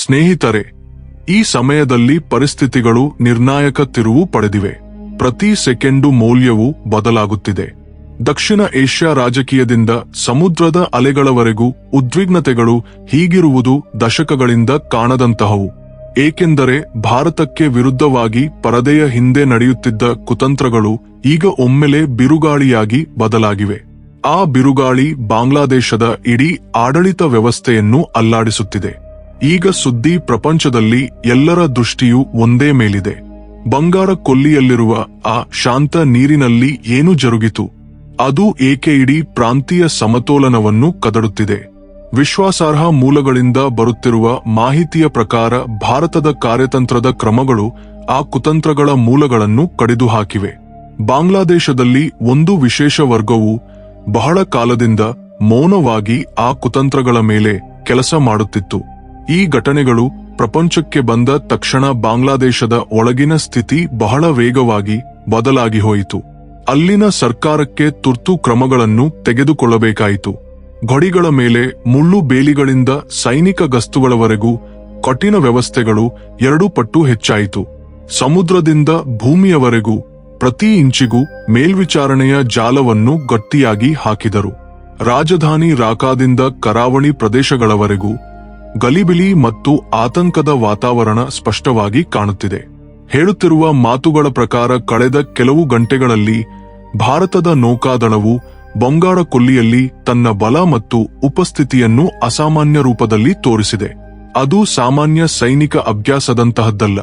ಸ್ನೇಹಿತರೆ, ಈ ಸಮಯದಲ್ಲಿ ಪರಿಸ್ಥಿತಿಗಳು ನಿರ್ಣಾಯಕ ತಿರುವು ಪಡೆದಿವೆ. ಪ್ರತಿ ಸೆಕೆಂಡು ಮೌಲ್ಯವು ಬದಲಾಗುತ್ತಿದೆ. ದಕ್ಷಿಣ ಏಷ್ಯಾ ರಾಜಕೀಯದಿಂದ ಸಮುದ್ರದ ಅಲೆಗಳವರೆಗೂ ಉದ್ವಿಗ್ನತೆಗಳು ಹೀಗಿರುವುದು ದಶಕಗಳಿಂದ ಕಾಣದಂತಹವು. ಏಕೆಂದರೆ ಭಾರತಕ್ಕೆ ವಿರುದ್ಧವಾಗಿ ಪರದೆಯ ಹಿಂದೆ ನಡೆಯುತ್ತಿದ್ದ ಕುತಂತ್ರಗಳು ಈಗ ಒಮ್ಮೆಲೆ ಬಿರುಗಾಳಿಯಾಗಿ ಬದಲಾಗಿವೆ. ಆ ಬಿರುಗಾಳಿ ಬಾಂಗ್ಲಾದೇಶದ ಇಡೀ ಆಡಳಿತ ವ್ಯವಸ್ಥೆಯನ್ನು ಅಲ್ಲಾಡಿಸುತ್ತಿದೆ. ಈಗ ಸುದ್ದಿ ಪ್ರಪಂಚದಲ್ಲಿ ಎಲ್ಲರ ದೃಷ್ಟಿಯೂ ಒಂದೇ ಮೇಲಿದೆ. ಬಂಗಾಳ ಕೊಲ್ಲಿಯಲ್ಲಿರುವ ಆ ಶಾಂತ ನೀರಿನಲ್ಲಿ ಏನು ಜರುಗಿತು? ಅದು ಏಕೆ ಇಡೀ ಪ್ರಾಂತೀಯ ಸಮತೋಲನವನ್ನು ಕದಡುತ್ತಿದೆ? ವಿಶ್ವಾಸಾರ್ಹ ಮೂಲಗಳಿಂದ ಬರುತ್ತಿರುವ ಮಾಹಿತಿಯ ಪ್ರಕಾರ ಭಾರತದ ಕಾರ್ಯತಂತ್ರದ ಕ್ರಮಗಳು ಆ ಕುತಂತ್ರಗಳ ಮೂಲಗಳನ್ನು ಕಡಿದು ಹಾಕಿವೆ. ಬಾಂಗ್ಲಾದೇಶದಲ್ಲಿ ಒಂದು ವಿಶೇಷ ವರ್ಗವು ಬಹಳ ಕಾಲದಿಂದ ಮೌನವಾಗಿ ಆ ಕುತಂತ್ರಗಳ ಮೇಲೆ ಕೆಲಸ ಮಾಡುತ್ತಿತ್ತು. ಈ ಘಟನೆಗಳು ಪ್ರಪಂಚಕ್ಕೆ ಬಂದ ತಕ್ಷಣ ಬಾಂಗ್ಲಾದೇಶದ ಒಳಗಿನ ಸ್ಥಿತಿ ಬಹಳ ವೇಗವಾಗಿ ಬದಲಾಗಿ ಹೋಯಿತು. ಅಲ್ಲಿನ ಸರ್ಕಾರಕ್ಕೆ ತುರ್ತು ಕ್ರಮಗಳನ್ನು ತೆಗೆದುಕೊಳ್ಳಬೇಕಾಯಿತು. ಗಡಿಗಳ ಮೇಲೆ ಮುಳ್ಳು ಬೇಲಿಗಳಿಂದ ಸೈನಿಕ ಗಸ್ತುಗಳವರೆಗೂ ಕಠಿಣ ವ್ಯವಸ್ಥೆಗಳು 2 ಪಟ್ಟು ಹೆಚ್ಚಾಯಿತು. ಸಮುದ್ರದಿಂದ ಭೂಮಿಯವರೆಗೂ ಪ್ರತಿ ಇಂಚಿಗೂ ಮೇಲ್ವಿಚಾರಣೆಯ ಜಾಲವನ್ನು ಗಟ್ಟಿಯಾಗಿ ಹಾಕಿದರು. ರಾಜಧಾನಿ ರಾಕಾದಿಂದ ಕರಾವಳಿ ಪ್ರದೇಶಗಳವರೆಗೂ ಗಲಿಬಿಲಿ ಮತ್ತು ಆತಂಕದ ವಾತಾವರಣ ಸ್ಪಷ್ಟವಾಗಿ ಕಾಣುತ್ತಿದೆ. ಹೇಳುತ್ತಿರುವ ಮಾತುಗಳ ಪ್ರಕಾರ ಕಳೆದ ಕೆಲವು ಗಂಟೆಗಳಲ್ಲಿ ಭಾರತದ ನೌಕಾದಳವು ಬಂಗಾಳ ಕೊಲ್ಲಿಯಲ್ಲಿ ತನ್ನ ಬಲ ಮತ್ತು ಉಪಸ್ಥಿತಿಯನ್ನು ಅಸಾಮಾನ್ಯ ರೂಪದಲ್ಲಿ ತೋರಿಸಿದೆ. ಅದು ಸಾಮಾನ್ಯ ಸೈನಿಕ ಅಭ್ಯಾಸದಂತಹದ್ದಲ್ಲ.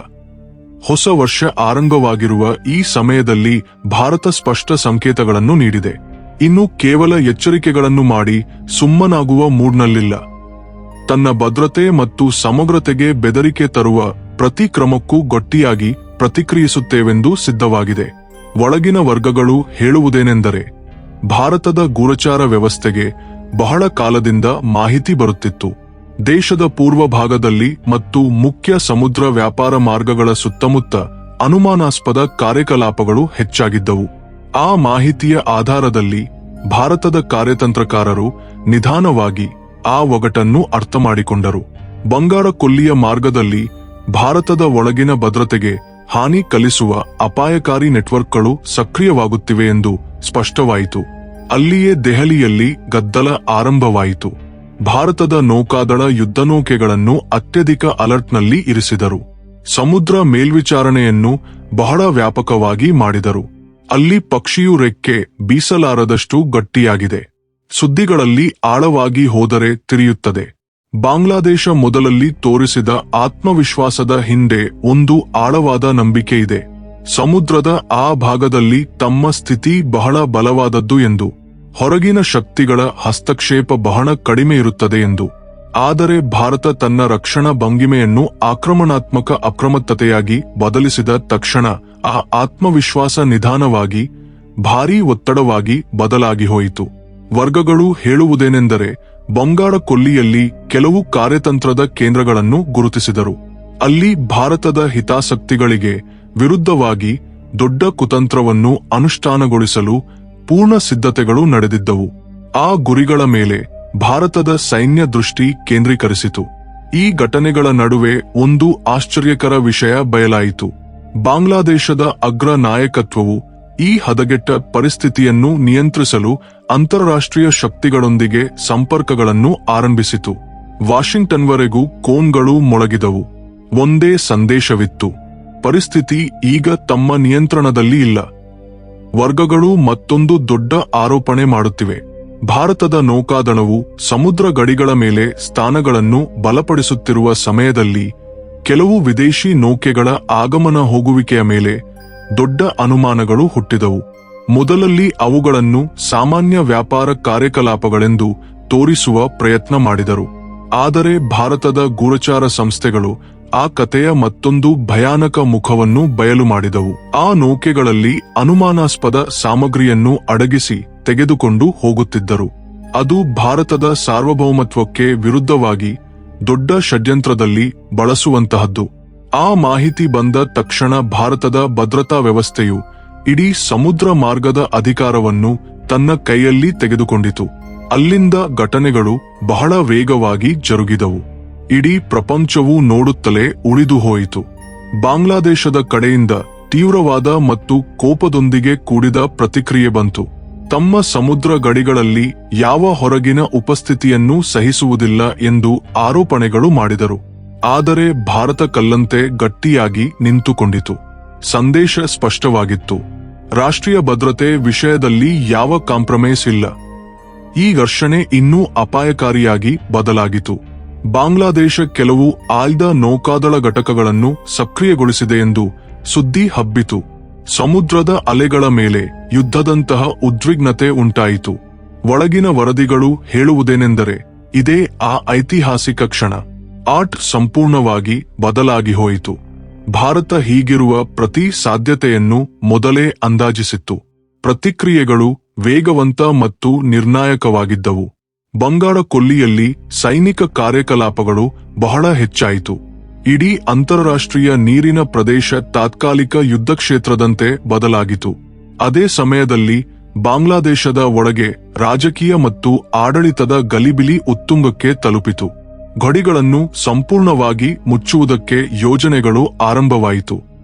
ಹೊಸ ವರ್ಷ ಆರಂಭವಾಗಿರುವ ಈ ಸಮಯದಲ್ಲಿ ಭಾರತ ಸ್ಪಷ್ಟ ಸಂಕೇತಗಳನ್ನು ನೀಡಿದೆ. ಇನ್ನು ಕೇವಲ ಎಚ್ಚರಿಕೆಗಳನ್ನು ಮಾಡಿ ಸುಮ್ಮನಾಗುವ ಮೂಡ್ನಲ್ಲಿಲ್ಲ. ತನ್ನ ಭದ್ರತೆ ಮತ್ತು ಸಮಗ್ರತೆಗೆ ಬೆದರಿಕೆ ತರುವ ಪ್ರತಿ ಕ್ರಮಕ್ಕೂ ಗಟ್ಟಿಯಾಗಿ ಪ್ರತಿಕ್ರಿಯಿಸುತ್ತೇವೆಂದು ಸಿದ್ಧವಾಗಿದೆ. ಒಳಗಿನ ವರ್ಗಗಳು ಹೇಳುವುದೇನೆಂದರೆ, ಭಾರತದ ಗೂಢಚಾರ ವ್ಯವಸ್ಥೆಗೆ ಬಹಳ ಕಾಲದಿಂದ ಮಾಹಿತಿ ಬರುತ್ತಿತ್ತು. ದೇಶದ ಪೂರ್ವ ಭಾಗದಲ್ಲಿ ಮತ್ತು ಮುಖ್ಯ ಸಮುದ್ರ ವ್ಯಾಪಾರ ಮಾರ್ಗಗಳ ಸುತ್ತಮುತ್ತ ಅನುಮಾನಾಸ್ಪದ ಕಾರ್ಯಕಲಾಪಗಳು ಹೆಚ್ಚಾಗಿದ್ದವು. ಆ ಮಾಹಿತಿಯ ಆಧಾರದಲ್ಲಿ ಭಾರತದ ಕಾರ್ಯತಂತ್ರಕಾರರು ನಿಧಾನವಾಗಿ ಆ ಒಗಟನ್ನು ಅರ್ಥಮಾಡಿಕೊಂಡರು. ಬಂಗಾಳ ಕೊಲ್ಲಿಯ ಮಾರ್ಗದಲ್ಲಿ ಭಾರತದ ಒಳಗಿನ ಭದ್ರತೆಗೆ ಹಾನಿ ಕಲಿಸುವ ಅಪಾಯಕಾರಿ ನೆಟ್ವರ್ಕ್ಗಳು ಸಕ್ರಿಯವಾಗುತ್ತಿವೆ ಎಂದು ಸ್ಪಷ್ಟವಾಯಿತು. ಅಲ್ಲಿಯೇ ದೆಹಲಿಯಲ್ಲಿ ಗದ್ದಲ ಆರಂಭವಾಯಿತು. ಭಾರತದ ನೌಕಾದಳ ಯುದ್ಧನೌಕೆಗಳನ್ನು ಅತ್ಯಧಿಕ ಅಲರ್ಟ್ನಲ್ಲಿ ಇರಿಸಿದರು. ಸಮುದ್ರ ಮೇಲ್ವಿಚಾರಣೆಯನ್ನು ಬಹಳ ವ್ಯಾಪಕವಾಗಿ ಮಾಡಿದರು. ಅಲ್ಲಿ ಪಕ್ಷಿಯು ರೆಕ್ಕೆ ಬೀಸಲಾರದಷ್ಟು ಗಟ್ಟಿಯಾಗಿದೆ. ಸುದ್ದಿಗಳಲ್ಲಿ ಆಳವಾಗಿ ಹೋದರೆ ತಿರಿಯುತ್ತದೆ. ಬಾಂಗ್ಲಾದೇಶ ಮೊದಲಲ್ಲಿ ತೋರಿಸಿದ ಆತ್ಮವಿಶ್ವಾಸದ ಹಿಂದೆ ಒಂದು ಆಳವಾದ ನಂಬಿಕೆಯಿದೆ. ಸಮುದ್ರದ ಆ ಭಾಗದಲ್ಲಿ ತಮ್ಮ ಸ್ಥಿತಿ ಬಹಳ ಬಲವಾದದ್ದು ಎಂದು, ಹೊರಗಿನ ಶಕ್ತಿಗಳ ಹಸ್ತಕ್ಷೇಪ ಬಹಳ ಕಡಿಮೆ ಇರುತ್ತದೆ ಎಂದು. ಆದರೆ ಭಾರತ ತನ್ನ ರಕ್ಷಣಾ ಭಂಗಿಮೆಯನ್ನು ಆಕ್ರಮಣಾತ್ಮಕ ಅಪ್ರಮತ್ತತೆಯಾಗಿ ಬದಲಿಸಿದ ತಕ್ಷಣ ಆ ಆತ್ಮವಿಶ್ವಾಸ ನಿಧಾನವಾಗಿ ಭಾರೀ ಒತ್ತಡವಾಗಿ ಬದಲಾಗಿ ಹೋಯಿತು. ವರ್ಗಗಳು ಹೇಳುವುದೇನೆಂದರೆ, ಬಂಗಾಳ ಕೊಲ್ಲಿಯಲ್ಲಿ ಕೆಲವು ಕಾರ್ಯತಂತ್ರದ ಕೇಂದ್ರಗಳನ್ನು ಗುರುತಿಸಿದರು. ಅಲ್ಲಿ ಭಾರತದ ಹಿತಾಸಕ್ತಿಗಳಿಗೆ ವಿರುದ್ಧವಾಗಿ ದೊಡ್ಡ ಕುತಂತ್ರವನ್ನು ಅನುಷ್ಠಾನಗೊಳಿಸಲು ಪೂರ್ಣ ಸಿದ್ಧತೆಗಳು ನಡೆದಿದ್ದವು. ಆ ಗುರಿಗಳ ಮೇಲೆ ಭಾರತದ ಸೈನ್ಯ ದೃಷ್ಟಿ ಕೇಂದ್ರೀಕರಿಸಿತು. ಈ ಘಟನೆಗಳ ನಡುವೆ ಒಂದು ಆಶ್ಚರ್ಯಕರ ವಿಷಯ ಬಯಲಾಯಿತು. ಬಾಂಗ್ಲಾದೇಶದ ಅಗ್ರ ನಾಯಕತ್ವವು ಈ ಹದಗೆಟ್ಟ ಪರಿಸ್ಥಿತಿಯನ್ನು ನಿಯಂತ್ರಿಸಲು ಅಂತಾರಾಷ್ಟ್ರೀಯ ಶಕ್ತಿಗಳೊಂದಿಗೆ ಸಂಪರ್ಕಗಳನ್ನು ಆರಂಭಿಸಿತು. ವಾಷಿಂಗ್ಟನ್ವರೆಗೂ ಕೋನ್ಗಳು ಮೊಳಗಿದವು. ಒಂದೇ ಸಂದೇಶವಿತ್ತು: ಪರಿಸ್ಥಿತಿ ಈಗ ತಮ್ಮ ನಿಯಂತ್ರಣದಲ್ಲಿ ಇಲ್ಲ. ವರ್ಗಗಳು ಮತ್ತೊಂದು ದೊಡ್ಡ ಆರೋಪಣೆ ಮಾಡುತ್ತಿವೆ. ಭಾರತದ ನೌಕಾದಳವು ಸಮುದ್ರ ಗಡಿಗಳ ಮೇಲೆ ಸ್ಥಾನಗಳನ್ನು ಬಲಪಡಿಸುತ್ತಿರುವ ಸಮಯದಲ್ಲಿ ಕೆಲವು ವಿದೇಶಿ ನೌಕೆಗಳ ಆಗಮನ ಹೋಗುವಿಕೆಯ ಮೇಲೆ ದೊಡ್ಡ ಅನುಮಾನಗಳು ಹುಟ್ಟಿದವು. ಮೊದಲಲ್ಲಿ ಅವುಗಳನ್ನು ಸಾಮಾನ್ಯ ವ್ಯಾಪಾರ ಕಾರ್ಯಕಲಾಪಗಳೆಂದು ತೋರಿಸುವ ಪ್ರಯತ್ನ ಮಾಡಿದರು. ಆದರೆ ಭಾರತದ ಗೂಢಚಾರ ಸಂಸ್ಥೆಗಳು ಆ ಕಥೆಯ ಮತ್ತೊಂದು ಭಯಾನಕ ಮುಖವನ್ನು ಬಯಲು ಮಾಡಿದವು. ಆ ನೌಕೆಗಳಲ್ಲಿ ಅನುಮಾನಾಸ್ಪದ ಸಾಮಗ್ರಿಯನ್ನು ಅಡಗಿಸಿ ತೆಗೆದುಕೊಂಡು ಹೋಗುತ್ತಿದ್ದರು. ಅದು ಭಾರತದ ಸಾರ್ವಭೌಮತ್ವಕ್ಕೆ ವಿರುದ್ಧವಾಗಿ ದೊಡ್ಡ ಷಡ್ಯಂತ್ರದಲ್ಲಿ ಬಳಸುವಂತಹದ್ದು. ಆ ಮಾಹಿತಿ ಬಂದ ತಕ್ಷಣ ಭಾರತದ ಭದ್ರತಾ ವ್ಯವಸ್ಥೆಯು ಇಡೀ ಸಮುದ್ರ ಮಾರ್ಗದ ಅಧಿಕಾರವನ್ನು ತನ್ನ ಕೈಯಲ್ಲಿ ತೆಗೆದುಕೊಂಡಿತು. ಅಲ್ಲಿಂದ ಘಟನೆಗಳು ಬಹಳ ವೇಗವಾಗಿ ಜರುಗಿದವು. ಇಡೀ ಪ್ರಪಂಚವೂ ನೋಡುತ್ತಲೇ ಉಳಿದು ಹೋಯಿತು. ಬಾಂಗ್ಲಾದೇಶದ ಕಡೆಯಿಂದ ತೀವ್ರವಾದ ಮತ್ತು ಕೋಪದೊಂದಿಗೆ ಕೂಡಿದ ಪ್ರತಿಕ್ರಿಯೆ ಬಂತು. ತಮ್ಮ ಸಮುದ್ರ ಗಡಿಗಳಲ್ಲಿ ಯಾವ ಹೊರಗಿನ ಉಪಸ್ಥಿತಿಯನ್ನೂ ಸಹಿಸುವುದಿಲ್ಲ ಎಂದು ಆರೋಪಣೆಗಳು ಮಾಡಿದರು. ಆದರೆ ಭಾರತ ಕಲ್ಲಂತೆ ಗಟ್ಟಿಯಾಗಿ ನಿಂತುಕೊಂಡಿತು. ಸಂದೇಶ ಸ್ಪಷ್ಟವಾಗಿತ್ತು: ರಾಷ್ಟ್ರೀಯ ಭದ್ರತೆ ವಿಷಯದಲ್ಲಿ ಯಾವ ಕಾಂಪ್ರಮೈಸ್ ಇಲ್ಲ. ಈ ಘರ್ಷಣೆ ಇನ್ನೂ ಅಪಾಯಕಾರಿಯಾಗಿ ಬದಲಾಗಿತು. ಬಾಂಗ್ಲಾದೇಶ ಕೆಲವು ಆಯ್ದ ನೌಕಾದಳ ಘಟಕಗಳನ್ನು ಸಕ್ರಿಯಗೊಳಿಸಿದೆ ಎಂದು ಸುದ್ದಿ ಹಬ್ಬಿತು. ಸಮುದ್ರದ ಅಲೆಗಳ ಮೇಲೆ ಯುದ್ಧದಂತಹ ಉದ್ವಿಗ್ನತೆ ಉಂಟಾಯಿತು. ಒಳಗಿನ ವರದಿಗಳು ಹೇಳುವುದೇನೆಂದರೆ, ಇದೇ ಆ ಐತಿಹಾಸಿಕ ಕ್ಷಣ. ಆರ್ಟ್ ಸಂಪೂರ್ಣವಾಗಿ ಬದಲಾಗಿ ಹೋಯಿತು. ಭಾರತ ಹೀಗಿರುವ ಪ್ರತಿ ಸಾಧ್ಯತೆಯನ್ನು ಮೊದಲೇ ಅಂದಾಜಿಸಿತ್ತು. ಪ್ರತಿಕ್ರಿಯೆಗಳು ವೇಗವಂತ ಮತ್ತು ನಿರ್ಣಾಯಕವಾಗಿದ್ದವು. ಬಂಗಾಳ ಕೊಲ್ಲಿಯಲ್ಲಿ ಸೈನಿಕ ಕಾರ್ಯಕಲಾಪಗಳು ಬಹಳ ಹೆಚ್ಚಾಯಿತು. ಇಡೀ ಅಂತಾರಾಷ್ಟ್ರೀಯ ನೀರಿನ ಪ್ರದೇಶ ತಾತ್ಕಾಲಿಕ ಯುದ್ಧ ಕ್ಷೇತ್ರದಂತೆ ಬದಲಾಗಿತು. ಅದೇ ಸಮಯದಲ್ಲಿ ಬಾಂಗ್ಲಾದೇಶದ ಒಳಗೆ ರಾಜಕೀಯ ಮತ್ತು ಆಡಳಿತದ ಗಲಿಬಿಲಿ ಉತ್ತುಂಗಕ್ಕೆ ತಲುಪಿತು. ಗಡಿಗಳನ್ನು ಸಂಪೂರ್ಣವಾಗಿ ಮುಚ್ಚುವುದಕ್ಕೆ ಯೋಜನೆಗಳು ಆರಂಭವಾಯಿತು.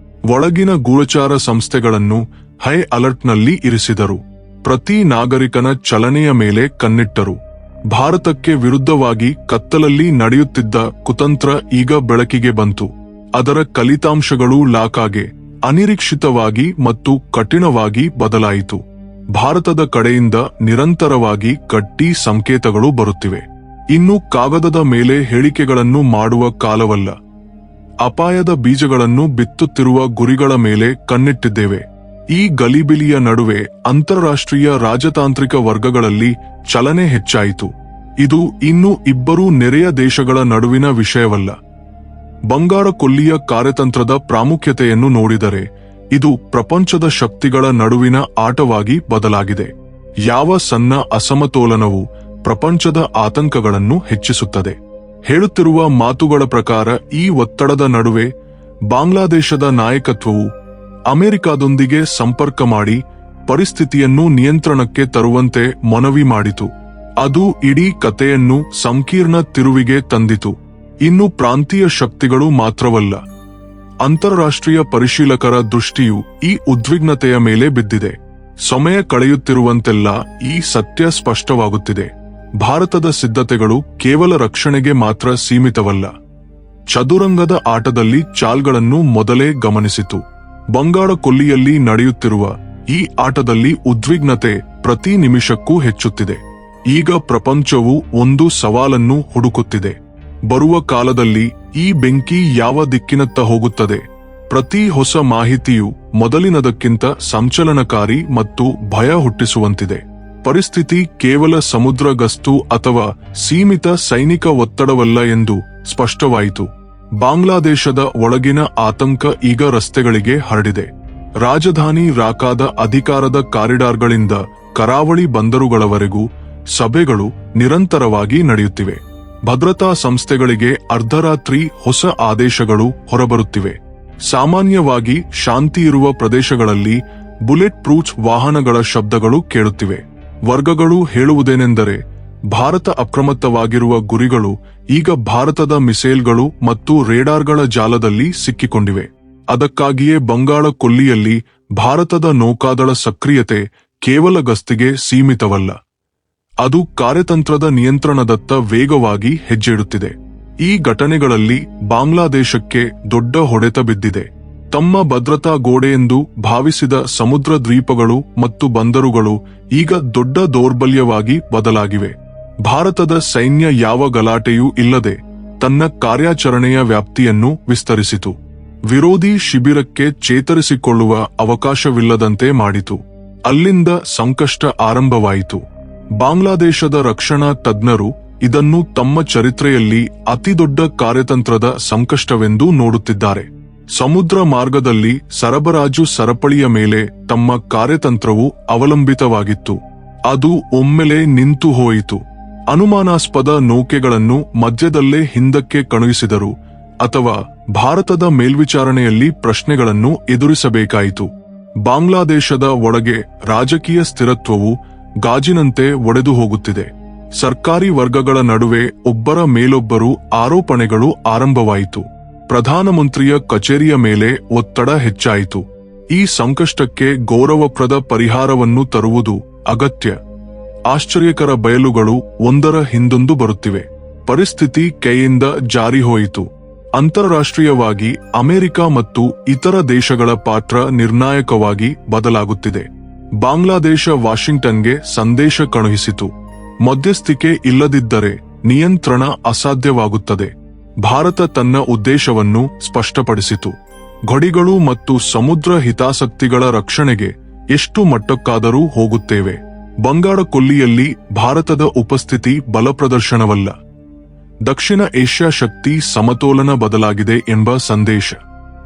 ಒಳಗಿನ ಗೂಢಚಾರ ಸಂಸ್ಥೆಗಳನ್ನು ಹೈ ಅಲರ್ಟ್ನಲ್ಲಿ ಇರಿಸಿದರು. ಪ್ರತಿ ನಾಗರಿಕನ ಚಲನೆಯ ಮೇಲೆ ಕಣ್ಣಿಟ್ಟರು. ಭಾರತಕ್ಕೆ ವಿರುದ್ಧವಾಗಿ ಕತ್ತಲಲ್ಲಿ ನಡೆಯುತ್ತಿದ್ದ ಕುತಂತ್ರ ಈಗ ಬೆಳಕಿಗೆ ಬಂತು. ಅದರ ಫಲಿತಾಂಶಗಳು ಲಾಕಾಗೆ ಅನಿರೀಕ್ಷಿತವಾಗಿ ಮತ್ತು ಕಠಿಣವಾಗಿ ಬದಲಾಯಿತು. ಭಾರತದ ಕಡೆಯಿಂದ ನಿರಂತರವಾಗಿ ಗಟ್ಟಿ ಸಂಕೇತಗಳು ಬರುತ್ತಿವೆ. ಇನ್ನು ಕಾಗದದ ಮೇಲೆ ಹೇಳಿಕೆಗಳನ್ನು ಮಾಡುವ ಕಾಲವಲ್ಲ. ಅಪಾಯದ ಬೀಜಗಳನ್ನು ಬಿತ್ತುತ್ತಿರುವ ಗುರಿಗಳ ಮೇಲೆ ಕಣ್ಣಿಟ್ಟಿದ್ದೇವೆ. ಈ ಗಲಿಬಿಲಿಯ ನಡುವೆ ಅಂತಾರಾಷ್ಟ್ರೀಯ ರಾಜತಾಂತ್ರಿಕ ವರ್ಗಗಳಲ್ಲಿ ಚಲನೆ ಹೆಚ್ಚಾಯಿತು. ಇದು ಇನ್ನು ಇಬ್ಬರೂ ನೆರೆಯ ದೇಶಗಳ ನಡುವಿನ ವಿಷಯವಲ್ಲ. ಬಂಗಾಳ ಕೊಲ್ಲಿಯ ಕಾರ್ಯತಂತ್ರದ ಪ್ರಾಮುಖ್ಯತೆಯನ್ನು ನೋಡಿದರೆ ಇದು ಪ್ರಪಂಚದ ಶಕ್ತಿಗಳ ನಡುವಿನ ಆಟವಾಗಿ ಬದಲಾಗಿದೆ. ಯಾವ ಸಣ್ಣ ಅಸಮತೋಲನವು ಪ್ರಪಂಚದ ಆತಂಕಗಳನ್ನು ಹೆಚ್ಚಿಸುತ್ತದೆ. ಹೇಳುತ್ತಿರುವ ಮಾತುಗಳ ಪ್ರಕಾರ ಈ ಒತ್ತಡದ ನಡುವೆ ಬಾಂಗ್ಲಾದೇಶದ ನಾಯಕತ್ವವು ಅಮೆರಿಕದೊಂದಿಗೆ ಸಂಪರ್ಕ ಮಾಡಿ ಪರಿಸ್ಥಿತಿಯನ್ನು ನಿಯಂತ್ರಣಕ್ಕೆ ತರುವಂತೆ ಮನವಿ ಮಾಡಿತು. ಅದು ಇಡೀ ಕಥೆಯನ್ನು ಸಂಕೀರ್ಣ ತಿರುವಿಗೆ ತಂದಿತು. ಇನ್ನು ಪ್ರಾಂತೀಯ ಶಕ್ತಿಗಳು ಮಾತ್ರವಲ್ಲ, ಅಂತಾರಾಷ್ಟ್ರೀಯ ಪರಿಶೀಲಕರ ದೃಷ್ಟಿಯು ಈ ಉದ್ವಿಗ್ನತೆಯ ಮೇಲೆ ಬಿದ್ದಿದೆ. ಸಮಯ ಕಳೆಯುತ್ತಿರುವಂತೆಲ್ಲ ಈ ಸತ್ಯ ಸ್ಪಷ್ಟವಾಗುತ್ತಿದೆ: ಭಾರತದ ಸಿದ್ಧತೆಗಳು ಕೇವಲ ರಕ್ಷಣೆಗೆ ಮಾತ್ರ ಸೀಮಿತವಲ್ಲ. ಚದುರಂಗದ ಆಟದಲ್ಲಿ ಚಾಲ್ಗಳನ್ನು ಮೊದಲೇ ಗಮನಿಸಿತು. ಬಂಗಾಳ ಕೊಲ್ಲಿಯಲ್ಲಿ ನಡೆಯುತ್ತಿರುವ ಈ ಆಟದಲ್ಲಿ ಉದ್ವಿಗ್ನತೆ ಪ್ರತಿ ನಿಮಿಷಕ್ಕೂ ಹೆಚ್ಚುತ್ತಿದೆ. ಈಗ ಪ್ರಪಂಚವು ಒಂದು ಸವಾಲನ್ನು ಹುಡುಕುತ್ತಿದೆ. ಬರುವ ಕಾಲದಲ್ಲಿ ಈ ಬೆಂಕಿ ಯಾವ ದಿಕ್ಕಿನತ್ತ ಹೋಗುತ್ತದೆ? ಪ್ರತಿ ಹೊಸ ಮಾಹಿತಿಯು ಮೊದಲಿನದಕ್ಕಿಂತ ಸಂಚಲನಕಾರಿ ಮತ್ತು ಭಯ ಹುಟ್ಟಿಸುವಂತಿದೆ. ಪರಿಸ್ಥಿತಿ ಕೇವಲ ಸಮುದ್ರ ಗಸ್ತು ಅಥವಾ ಸೀಮಿತ ಸೈನಿಕ ಒತ್ತಡವಲ್ಲ ಎಂದು ಸ್ಪಷ್ಟವಾಯಿತು. ಬಾಂಗ್ಲಾದೇಶದ ಒಳಗಿನ ಆತಂಕ ಈಗ ರಸ್ತೆಗಳಿಗೆ ಹರಡಿದೆ. ರಾಜಧಾನಿ ರಾಕಾದ ಅಧಿಕಾರದ ಕಾರಿಡಾರ್ಗಳಿಂದ ಕರಾವಳಿ ಬಂದರುಗಳವರೆಗೂ ಸಭೆಗಳು ನಿರಂತರವಾಗಿ ನಡೆಯುತ್ತಿವೆ. ಭದ್ರತಾ ಸಂಸ್ಥೆಗಳಿಗೆ ಅರ್ಧರಾತ್ರಿ ಹೊಸ ಆದೇಶಗಳು ಹೊರಬರುತ್ತಿವೆ. ಸಾಮಾನ್ಯವಾಗಿ ಶಾಂತಿ ಇರುವ ಪ್ರದೇಶಗಳಲ್ಲಿ ಬುಲೆಟ್ ಪ್ರೂಫ್ ವಾಹನಗಳ ಶಬ್ದಗಳು ಕೇಳುತ್ತಿವೆ. ವರ್ಗಗಳು ಹೇಳುವುದೇನೆಂದರೆ, ಭಾರತ ಅಪ್ರಮತ್ತವಾಗಿರುವ ಗುರಿಗಳು ಈಗ ಭಾರತದ ಮಿಸೈಲ್ಗಳು ಮತ್ತು ರೇಡಾರ್ಗಳ ಜಾಲದಲ್ಲಿ ಸಿಕ್ಕಿಕೊಂಡಿವೆ. ಅದಕ್ಕಾಗಿಯೇ ಬಂಗಾಳ ಕೊಲ್ಲಿಯಲ್ಲಿ ಭಾರತದ ನೌಕಾದಳ ಸಕ್ರಿಯತೆ ಕೇವಲ ಗಸ್ತಿಗೆ ಸೀಮಿತವಲ್ಲ, ಅದು ಕಾರ್ಯತಂತ್ರದ ನಿಯಂತ್ರಣದತ್ತ ವೇಗವಾಗಿ ಹೆಜ್ಜೆಯಿಡುತ್ತಿದೆ. ಈ ಘಟನೆಗಳಲ್ಲಿ ಬಾಂಗ್ಲಾದೇಶಕ್ಕೆ ದೊಡ್ಡ ಹೊಡೆತ ಬಿದ್ದಿದೆ. ತಮ್ಮ ಭದ್ರತಾ ಗೋಡೆಯೆಂದು ಭಾವಿಸಿದ ಸಮುದ್ರ ದ್ವೀಪಗಳು ಮತ್ತು ಬಂದರುಗಳು ಈಗ ದೊಡ್ಡ ದೌರ್ಬಲ್ಯವಾಗಿ ಬದಲಾಗಿವೆ. ಭಾರತದ ಸೈನ್ಯ ಯಾವ ಗಲಾಟೆಯೂ ಇಲ್ಲದೆ ತನ್ನ ಕಾರ್ಯಾಚರಣೆಯ ವ್ಯಾಪ್ತಿಯನ್ನು ವಿಸ್ತರಿಸಿತು. ವಿರೋಧಿ ಶಿಬಿರಕ್ಕೆ ಚೇತರಿಸಿಕೊಳ್ಳುವ ಅವಕಾಶವಿಲ್ಲದಂತೆ ಮಾಡಿತು. ಅಲ್ಲಿಂದ ಸಂಕಷ್ಟ ಆರಂಭವಾಯಿತು. ಬಾಂಗ್ಲಾದೇಶದ ರಕ್ಷಣಾ ತಜ್ಞರು ಇದನ್ನು ತಮ್ಮ ಚರಿತ್ರೆಯಲ್ಲಿ ಅತಿದೊಡ್ಡ ಕಾರ್ಯತಂತ್ರದ ಸಂಕಷ್ಟವೆಂದು ನೋಡುತ್ತಿದ್ದಾರೆ. ಸಮುದ್ರ ಮಾರ್ಗದಲ್ಲಿ ಸರಬರಾಜು ಸರಪಳಿಯ ಮೇಲೆ ತಮ್ಮ ಕಾರ್ಯತಂತ್ರವು ಅವಲಂಬಿತವಾಗಿತ್ತು. ಅದು ಒಮ್ಮೆಲೆ ನಿಂತು ಹೋಯಿತು. ಅನುಮಾನಾಸ್ಪದ ನೌಕೆಗಳನ್ನು ಮಧ್ಯದಲ್ಲೇ ಹಿಂದಕ್ಕೆ ಕಳುಹಿಸಿದರು ಅಥವಾ ಭಾರತದ ಮೇಲ್ವಿಚಾರಣೆಯಲ್ಲಿ ಪ್ರಶ್ನೆಗಳನ್ನು ಎದುರಿಸಬೇಕಾಯಿತು. ಬಾಂಗ್ಲಾದೇಶದ ಒಳಗೆ ರಾಜಕೀಯ ಸ್ಥಿರತ್ವವು ಗಾಜಿನಂತೆ ಒಡೆದು ಹೋಗುತ್ತಿದೆ. ಸರ್ಕಾರಿ ವರ್ಗಗಳ ನಡುವೆ ಒಬ್ಬರ ಮೇಲೊಬ್ಬರು ಆರೋಪಣೆಗಳು ಆರಂಭವಾಯಿತು. ಪ್ರಧಾನಮಂತ್ರಿಯ ಕಚೇರಿಯ ಮೇಲೆ ಒತ್ತಡ ಹೆಚ್ಚಾಯಿತು. ಈ ಸಂಕಷ್ಟಕ್ಕೆ ಗೌರವಪ್ರದ ಪರಿಹಾರವನ್ನು ತರುವುದು ಅಗತ್ಯ. ಆಶ್ಚರ್ಯಕರ ಬಯಲುಗಳು ಒಂದರ ಹಿಂದೊಂದು ಬರುತ್ತಿವೆ. ಪರಿಸ್ಥಿತಿ ಕೈಯಿಂದ ಜಾರಿ ಹೋಯಿತು. ಅಂತಾರಾಷ್ಟ್ರೀಯವಾಗಿ ಅಮೆರಿಕ ಮತ್ತು ಇತರ ದೇಶಗಳ ಪಾತ್ರ ನಿರ್ಣಾಯಕವಾಗಿ ಬದಲಾಗುತ್ತಿದೆ. ಬಾಂಗ್ಲಾದೇಶ ವಾಷಿಂಗ್ಟನ್ಗೆ ಸಂದೇಶ ಕಳುಹಿಸಿತು. ಮಧ್ಯಸ್ಥಿಕೆ ಇಲ್ಲದಿದ್ದರೆ ನಿಯಂತ್ರಣ ಅಸಾಧ್ಯವಾಗುತ್ತದೆ. ಭಾರತ ತನ್ನ ಉದ್ದೇಶವನ್ನು ಸ್ಪಷ್ಟಪಡಿಸಿತು. ಗಡಿಗಳು ಮತ್ತು ಸಮುದ್ರ ಹಿತಾಸಕ್ತಿಗಳ ರಕ್ಷಣೆಗೆ ಎಷ್ಟು ಮಟ್ಟಕ್ಕಾದರೂ ಹೋಗುತ್ತೇವೆ. ಬಂಗಾಳ ಕೊಲ್ಲಿಯಲ್ಲಿ ಭಾರತದ ಉಪಸ್ಥಿತಿ ಬಲಪ್ರದರ್ಶನವಲ್ಲ, ದಕ್ಷಿಣ ಏಷ್ಯಾ ಶಕ್ತಿ ಸಮತೋಲನ ಬದಲಾಗಿದೆ ಎಂಬ ಸಂದೇಶ.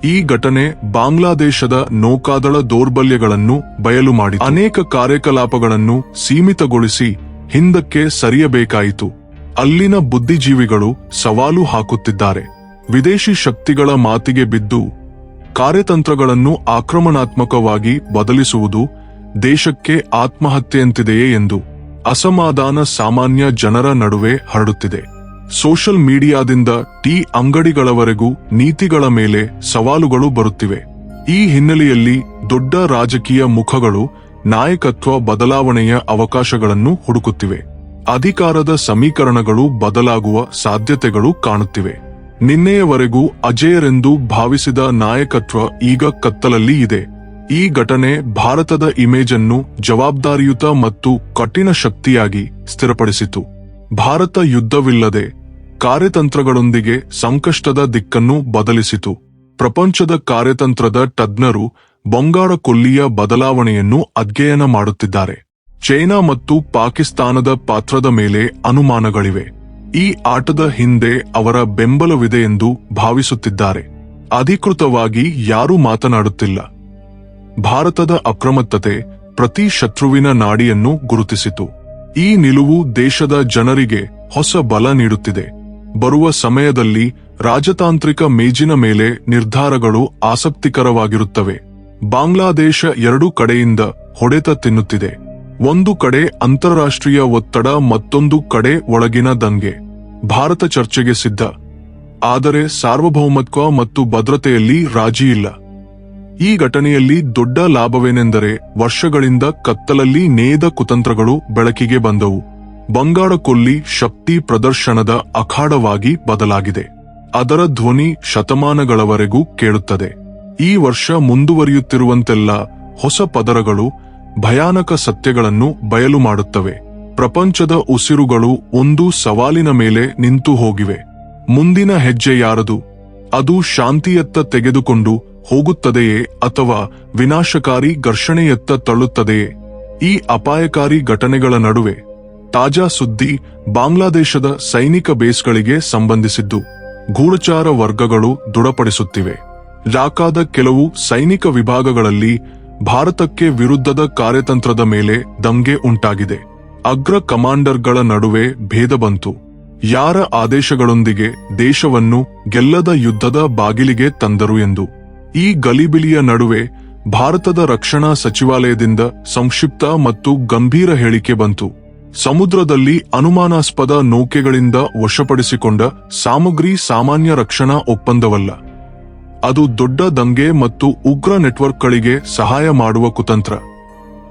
ಈ ಘಟನೆ ಬಾಂಗ್ಲಾದೇಶದ ನೌಕಾದಳ ದೌರ್ಬಲ್ಯಗಳನ್ನು ಬಯಲು ಮಾಡಿ ಅನೇಕ ಕಾರ್ಯಕಲಾಪಗಳನ್ನು ಸೀಮಿತಗೊಳಿಸಿ ಹಿಂದಕ್ಕೆ ಸರಿಯಬೇಕಾಯಿತು. ಅಲ್ಲಿನ ಬುದ್ಧಿಜೀವಿಗಳು ಸವಾಲು ಹಾಕುತ್ತಿದ್ದಾರೆ. ವಿದೇಶಿ ಶಕ್ತಿಗಳ ಮಾತಿಗೆ ಬಿದ್ದು ಕಾರ್ಯತಂತ್ರಗಳನ್ನು ಆಕ್ರಮಣಾತ್ಮಕವಾಗಿ ಬದಲಿಸುವುದು ದೇಶಕ್ಕೆ ಆತ್ಮಹತ್ಯೆಯಂತಿದೆಯೇ ಎಂದು ಅಸಮಾಧಾನ ಸಾಮಾನ್ಯ ಜನರ ನಡುವೆ ಹರಡುತ್ತಿದೆ. ಸೋಷಲ್ ಮೀಡಿಯಾದಿಂದ ಟೀ ಅಂಗಡಿಗಳವರೆಗೂ ನೀತಿಗಳ ಮೇಲೆ ಸವಾಲುಗಳು ಬರುತ್ತಿವೆ. ಈ ಹಿನ್ನೆಲೆಯಲ್ಲಿ ದೊಡ್ಡ ರಾಜಕೀಯ ಮುಖಗಳು ನಾಯಕತ್ವ ಬದಲಾವಣೆಯ ಅವಕಾಶಗಳನ್ನು ಹುಡುಕುತ್ತಿವೆ. ಅಧಿಕಾರದ ಸಮೀಕರಣಗಳು ಬದಲಾಗುವ ಸಾಧ್ಯತೆಗಳು ಕಾಣುತ್ತಿವೆ. ನಿನ್ನೆಯವರೆಗೂ ಅಜೇಯರೆಂದು ಭಾವಿಸಿದ ನಾಯಕತ್ವ ಈಗ ಕತ್ತಲಲ್ಲಿ ಇದೆ. ಈ ಘಟನೆ ಭಾರತದ ಇಮೇಜ್ ಅನ್ನು ಜವಾಬ್ದಾರಿಯುತ ಮತ್ತು ಕಠಿಣ ಶಕ್ತಿಯಾಗಿ ಸ್ಥಿರಪಡಿಸಿತು. ಭಾರತ ಯುದ್ಧವಿಲ್ಲದೆ ಕಾರ್ಯತಂತ್ರಗಳೊಂದಿಗೆ ಸಂಕಷ್ಟದ ದಿಕ್ಕನ್ನು ಬದಲಿಸಿತು. ಪ್ರಪಂಚದ ಕಾರ್ಯತಂತ್ರದ ತಜ್ಞರು ಬಂಗಾಳ ಕೊಲ್ಲಿಯ ಬದಲಾವಣೆಯನ್ನು ಅಧ್ಯಯನ ಮಾಡುತ್ತಿದ್ದಾರೆ. ಚೈನಾ ಮತ್ತು ಪಾಕಿಸ್ತಾನದ ಪಾತ್ರದ ಮೇಲೆ ಅನುಮಾನಗಳಿವೆ. ಈ ಆಟದ ಹಿಂದೆ ಅವರ ಬೆಂಬಲವಿದೆ ಎಂದು ಭಾವಿಸುತ್ತಿದ್ದಾರೆ. ಅಧಿಕೃತವಾಗಿ ಯಾರೂ ಮಾತನಾಡುತ್ತಿಲ್ಲ. ಭಾರತದ ಅಕ್ರಮತ್ತತೆ ಪ್ರತಿ ಶತ್ರುವಿನ ನಾಡಿಯನ್ನು ಗುರುತಿಸಿತು. ಈ ನಿಲುವು ದೇಶದ ಜನರಿಗೆ ಹೊಸ ಬಲ ನೀಡುತ್ತಿದೆ. ಬರುವ ಸಮಯದಲ್ಲಿ ರಾಜತಾಂತ್ರಿಕ ಮೇಜಿನ ಮೇಲೆ ನಿರ್ಧಾರಗಳು ಆಸಕ್ತಿಕರವಾಗಿರುತ್ತವೆ. ಬಾಂಗ್ಲಾದೇಶ ಎರಡೂ ಕಡೆಯಿಂದ ಹೊಡೆತ ತಿನ್ನುತ್ತಿದೆ. ಒಂದು ಕಡೆ ಅಂತಾರಾಷ್ಟ್ರೀಯ ಒತ್ತಡ, ಮತ್ತೊಂದು ಕಡೆ ಒಳಗಿನ ದಂಗೆ. ಭಾರತ ಚರ್ಚೆಗೆ ಸಿದ್ಧ, ಆದರೆ ಸಾರ್ವಭೌಮತ್ವ ಮತ್ತು ಭದ್ರತೆಯಲ್ಲಿ ರಾಜಿ ಇಲ್ಲ. ಈ ಘಟನೆಯಲ್ಲಿ ದೊಡ್ಡ ಲಾಭವೇನೆಂದರೆ ವರ್ಷಗಳಿಂದ ಕತ್ತಲಲ್ಲಿ ನೇಯ್ದ ಕುತಂತ್ರಗಳು ಬೆಳಕಿಗೆ ಬಂದವು. ಬಂಗಾಳ ಕೊಲ್ಲಿ ಶಕ್ತಿ ಪ್ರದರ್ಶನದ ಅಖಾಡವಾಗಿ ಬದಲಾಗಿದೆ. ಅದರ ಧ್ವನಿ ಶತಮಾನಗಳವರೆಗೂ ಕೇಳುತ್ತದೆ. ಈ ವರ್ಷ ಮುಂದುವರಿಯುತ್ತಿರುವಂತೆಲ್ಲ ಹೊಸ ಪದರಗಳು ಭಯಾನಕ ಸತ್ಯಗಳನ್ನು ಬಯಲು ಮಾಡುತ್ತವೆ. ಪ್ರಪಂಚದ ಉಸಿರುಗಳು ಒಂದು ಸವಾಲಿನ ಮೇಲೆ ನಿಂತು ಹೋಗಿವೆ. ಮುಂದಿನ ಹೆಜ್ಜೆ ಯಾರದು? ಅದು ಶಾಂತಿಯತ್ತ ತೆಗೆದುಕೊಂಡು ಹೋಗುತ್ತದೆಯೇ ಅಥವಾ ವಿನಾಶಕಾರಿ ಘರ್ಷಣೆಯತ್ತ ತಳ್ಳುತ್ತದೆಯೇ? ಈ ಅಪಾಯಕಾರಿ ಘಟನೆಗಳ ನಡುವೆ ತಾಜಾ ಸುದ್ದಿ ಬಾಂಗ್ಲಾದೇಶದ ಸೈನಿಕ ಬೇಸ್ಗಳಿಗೆ ಸಂಬಂಧಿಸಿದ್ದು ಗೂಢಚಾರ ವರ್ಗಗಳು ದೃಢಪಡಿಸುತ್ತಿವೆ. ಢಾಕಾದ ಕೆಲವು ಸೈನಿಕ ವಿಭಾಗಗಳಲ್ಲಿ ಭಾರತಕ್ಕೆ ವಿರುದ್ಧದ ಕಾರ್ಯತಂತ್ರದ ಮೇಲೆ ದಂಗೆ ಉಂಟಾಗಿದೆ. ಅಗ್ರ ಕಮಾಂಡರ್ಗಳ ನಡುವೆ ಭೇದ ಬಂತು. ಯಾರ ಆದೇಶಗಳೊಂದಿಗೆ ದೇಶವನ್ನು ಗೆಲ್ಲದ ಯುದ್ಧದ ಬಾಗಿಲಿಗೆ ತಂದರು ಎಂದು. ಈ ಗಲಿಬಿಲಿಯ ನಡುವೆ ಭಾರತದ ರಕ್ಷಣಾ ಸಚಿವಾಲಯದಿಂದ ಸಂಕ್ಷಿಪ್ತ ಮತ್ತು ಗಂಭೀರ ಹೇಳಿಕೆ ಬಂತು. ಸಮುದ್ರದಲ್ಲಿ ಅನುಮಾನಾಸ್ಪದ ನೌಕೆಗಳಿಂದ ವಶಪಡಿಸಿಕೊಂಡ ಸಾಮಗ್ರಿ ಸಾಮಾನ್ಯ ರಕ್ಷಣಾ ಒಪ್ಪಂದವಲ್ಲ. ಅದು ದೊಡ್ಡ ದಂಗೆ ಮತ್ತು ಉಗ್ರ ನೆಟ್ವರ್ಕ್ಗಳಿಗೆ ಸಹಾಯ ಮಾಡುವ ಕುತಂತ್ರ.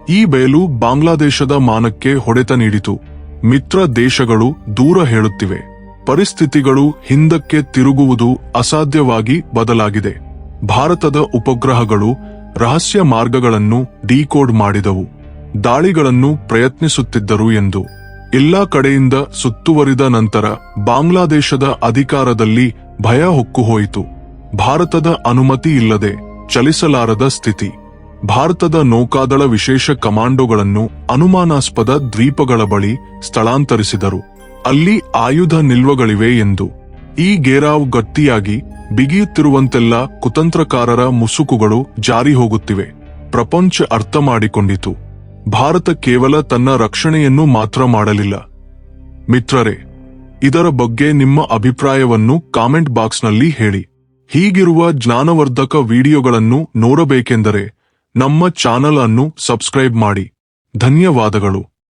ಈ ಬಯಲು ಬಾಂಗ್ಲಾದೇಶದ ಮಾನಕ್ಕೆ ಹೊಡೆತ ನೀಡಿತು. ಮಿತ್ರ ದೇಶಗಳು ದೂರ ಹೇಳುತ್ತಿವೆ. ಪರಿಸ್ಥಿತಿಗಳು ಹಿಂದಕ್ಕೆ ತಿರುಗುವುದು ಅಸಾಧ್ಯವಾಗಿ ಬದಲಾಗಿದೆ. ಭಾರತದ ಉಪಗ್ರಹಗಳು ರಹಸ್ಯ ಮಾರ್ಗಗಳನ್ನು ಡಿಕೋಡ್ ಮಾಡಿದವು. ದಾಳಿಗಳನ್ನು ಪ್ರಯತ್ನಿಸುತ್ತಿದ್ದರು ಎಂದು. ಎಲ್ಲಾ ಕಡೆಯಿಂದ ಸುತ್ತುವರಿದ ನಂತರ ಬಾಂಗ್ಲಾದೇಶದ ಅಧಿಕಾರದಲ್ಲಿ ಭಯ ಹೊಕ್ಕುಹೋಯಿತು. ಭಾರತದ ಅನುಮತಿ ಇಲ್ಲದೆ ಚಲಿಸಲಾರದ ಸ್ಥಿತಿ. ಭಾರತದ ನೌಕಾದಳ ವಿಶೇಷ ಕಮಾಂಡೋಗಳನ್ನು ಅನುಮಾನಾಸ್ಪದ ದ್ವೀಪಗಳ ಬಳಿ ಸ್ಥಳಾಂತರಿಸಿದರು. ಅಲ್ಲಿ ಆಯುಧ ನಿಲ್ವಗಳಿವೆ ಎಂದು. ಈ ಘೇರಾವ್ ಗಟ್ಟಿಯಾಗಿ ಬಿಗಿಯುತ್ತಿರುವಂತೆಲ್ಲ ಕುತಂತ್ರಕಾರರ ಮುಸುಕುಗಳು ಜಾರಿ ಹೋಗುತ್ತಿವೆ. ಪ್ರಪಂಚ ಅರ್ಥ ಮಾಡಿಕೊಂಡಿತು. ಭಾರತ ಕೇವಲ ತನ್ನ ರಕ್ಷಣೆಯನ್ನು ಮಾತ್ರ ಮಾಡಲಿಲ್ಲ. ಮಿತ್ರರೇ, ಇದರ ಬಗ್ಗೆ ನಿಮ್ಮ ಅಭಿಪ್ರಾಯವನ್ನು ಕಾಮೆಂಟ್ ಬಾಕ್ಸ್ನಲ್ಲಿ ಹೇಳಿ. ಹೀಗಿರುವ ಜ್ಞಾನವರ್ಧಕ ವಿಡಿಯೋಗಳನ್ನು ನೋಡಬೇಕೆಂದರೆ ನಮ್ಮ ಚಾನಲ್ ಅನ್ನು ಸಬ್ಸ್ಕ್ರೈಬ್ ಮಾಡಿ. ಧನ್ಯವಾದಗಳು.